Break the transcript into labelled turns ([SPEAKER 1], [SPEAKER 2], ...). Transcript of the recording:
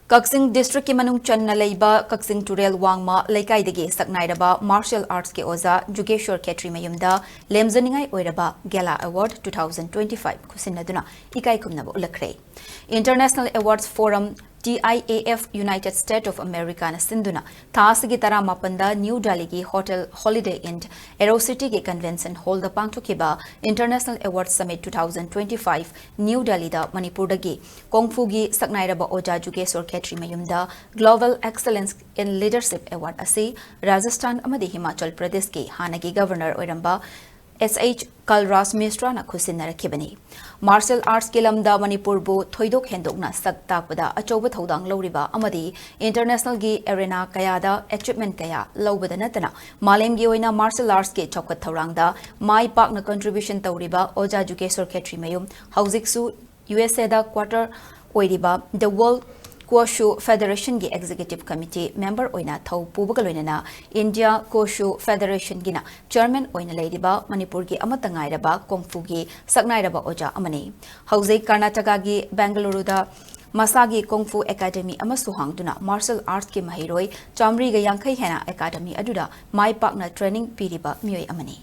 [SPEAKER 1] Kaksing district ki manung channa leiba Kaksing Turel Wangma Leikaidagi Saknairaba Martial Arts ke oza Jugeshwor Ketri Mayumda Lemzaningai Oiraba Gela Award 2025 Khutsin-Narakle Ikai Kumnabo Ulakre. International Awards Forum TIAF United States of America na Sinduna Thasigi Tara Mapanda New Delhi ki Hotel Holiday Inn Aero City ki Convention Hall da Pangthokiba International Awards Summit 2025 New Delhi da Manipur dagi Kongfu gi Saknairaba Oja Jugeshwor Ketri Mayumda Global Excellence in Leadership Award asi Rajasthan amadi Himachal Pradesh ki Hanagi Governor Oiramba SH Kalras Mistra na Khutsin-Narakle Martial Arts Kilamda Manipur bu Thoidok Hendokna Sak Takpada Achoba Thodang Loriba Amadi International gi Arena Kayada Achievement Kaya Lobada Natana Malem gi Oina Martial Arts ki Chokat Thorangda Mai Pakna Contribution Tauriba Oja Jugeshwor Ketri Mayum Hauziksu USA da Quarter Oiriba The World Koshu Federation gi Executive Committee member oina thau pubagaloina India Koshu Federation gina Chairman oina leidiba Manipur gi amatangairaba Kongfu gi Saknairaba Oja amani Hauzai Karnataka gi Bangalore da Masagi Kongfu Academy amasu hangduna Martial Arts ki mahiroi Chamri ga Yankai hena Academy aduda Mai Pakna training piriba mioi amani